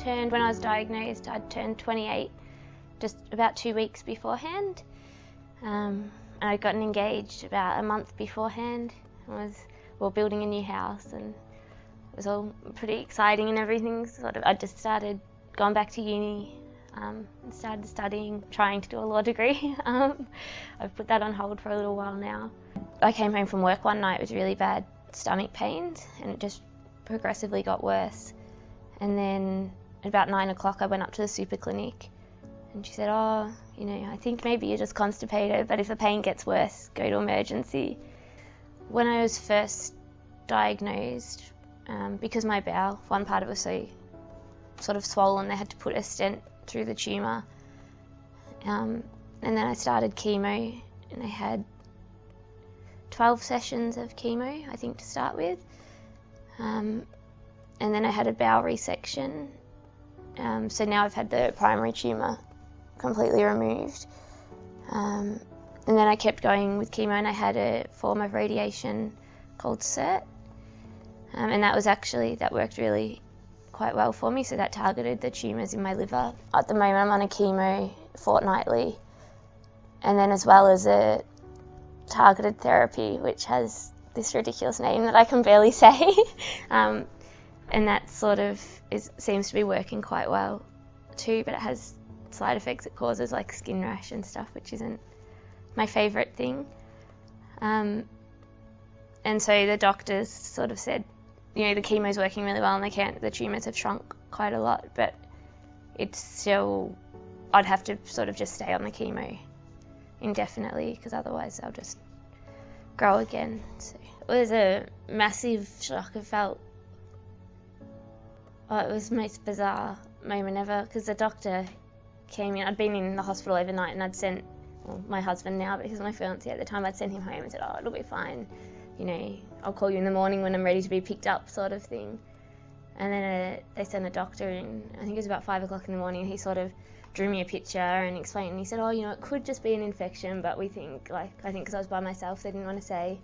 when I was diagnosed, I'd turned 28 just about 2 weeks beforehand. And I'd gotten engaged about a month beforehand. We were building a new house and it was all pretty exciting and everything. I just gone back to uni and started studying, trying to do a law degree. I've put that on hold for a little while now. I came home from work one night with really bad stomach pains and it just progressively got worse. And then at about 9 o'clock I went up to the super clinic and she said, oh, I think maybe you're just constipated, but if the pain gets worse, go to emergency. When I was first diagnosed, because my bowel, one part of it was so sort of swollen, they had to put a stent through the tumour. And then I started chemo and I had 12 sessions of chemo, I think, to start with. And then I had a bowel resection. So now I've had the primary tumour completely removed. And then I kept going with chemo and I had a form of radiation called SIRT. And that worked really quite well for me, so that targeted the tumours in my liver. At the moment I'm on a chemo fortnightly, and then as well as a targeted therapy which has this ridiculous name that I can barely say. And that seems to be working quite well too, but it has side effects it causes, like skin rash and stuff, which isn't my favourite thing. And so the doctors sort of said, the chemo's working really well and the tumours have shrunk quite a lot, but it's still, I'd have to sort of just stay on the chemo indefinitely because otherwise they'll just grow again. So it was a massive shock. It was the most bizarre moment ever because the doctor came in. I'd been in the hospital overnight and I'd sent, my husband now, but he was my fiancé at the time, I'd sent him home and said, oh, it'll be fine. I'll call you in the morning when I'm ready to be picked up, sort of thing. And then they sent a doctor in, I think it was about 5 o'clock in the morning, and he sort of drew me a picture and explained, and he said, oh, it could just be an infection, but I think because I was by myself, they didn't want to say.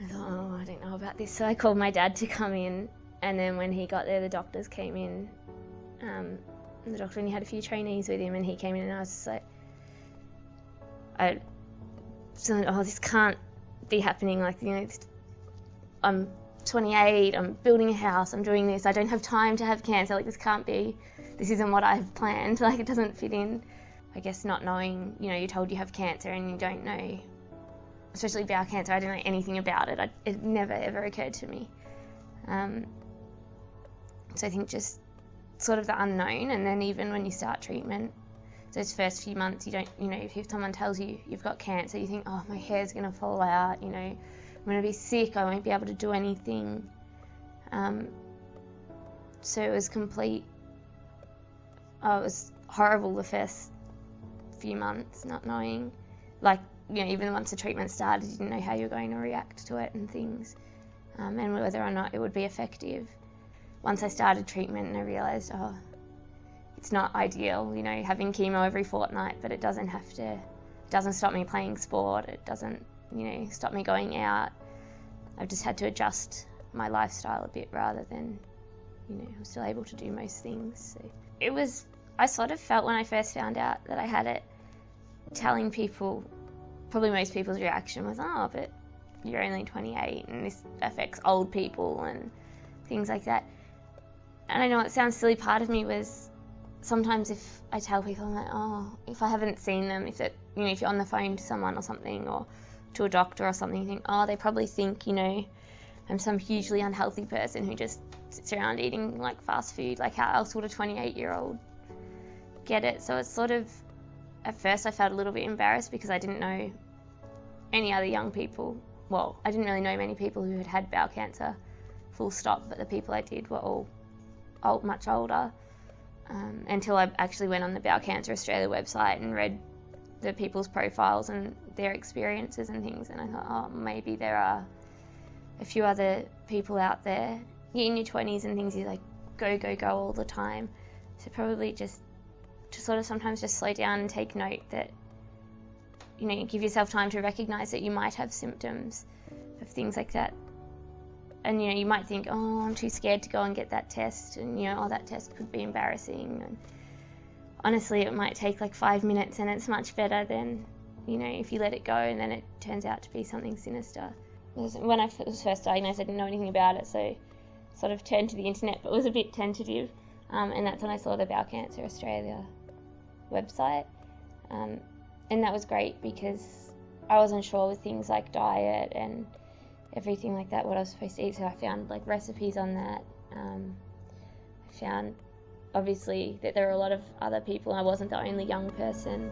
I thought, oh, I don't know about this. So I called my dad to come in, and then when he got there, the doctors came in, and he had a few trainees with him, and he came in, and I was just like, this can't be happening, I'm 28, I'm building a house, I'm doing this, I don't have time to have cancer, this isn't what I've planned, it doesn't fit in. I guess not knowing, you're told you have cancer and you don't know, especially bowel cancer, I didn't know anything about it, it never ever occurred to me. So I think just sort of the unknown, and then even when you start treatment, those first few months, you don't, if someone tells you you've got cancer, you think, oh, my hair's going to fall out, I'm going to be sick, I won't be able to do anything. So it was it was horrible the first few months, not knowing, even once the treatment started, you didn't know how you were going to react to it and things, and whether or not it would be effective. Once I started treatment and I realised, it's not ideal, having chemo every fortnight, but it doesn't stop me playing sport, it doesn't, stop me going out. I've just had to adjust my lifestyle a bit rather than, I'm still able to do most things. So I sort of felt when I first found out that I had it, telling people, probably most people's reaction was, oh, but you're only 28 and this affects old people and things like that. And I know it sounds silly, part of me was, sometimes if I tell people, I'm like, oh, if I haven't seen them, if you're on the phone to someone or something, or to a doctor or something, you think, oh, they probably think, I'm some hugely unhealthy person who just sits around eating fast food. How else would a 28-year-old get it? So it's sort of, at first I felt a little bit embarrassed because I didn't know any other young people. Well, I didn't really know many people who had bowel cancer, full stop, but the people I did were all much older. Until I actually went on the Bowel Cancer Australia website and read the people's profiles and their experiences and things, and I thought, oh, maybe there are a few other people out there. You're in your 20s and things, you go all the time. So probably just to sort of sometimes just slow down and take note that, give yourself time to recognise that you might have symptoms of things like that. And you might think, oh, I'm too scared to go and get that test, and oh, that test could be embarrassing. And honestly, it might take like 5 minutes, and it's much better than if you let it go and then it turns out to be something sinister. When I was first diagnosed, I didn't know anything about it, so sort of turned to the internet, but was a bit tentative. And that's when I saw the Bowel Cancer Australia website, and that was great because I wasn't sure with things like diet and everything like that what I was supposed to eat, so I found like recipes on that. I found obviously that there were a lot of other people, and I wasn't the only young person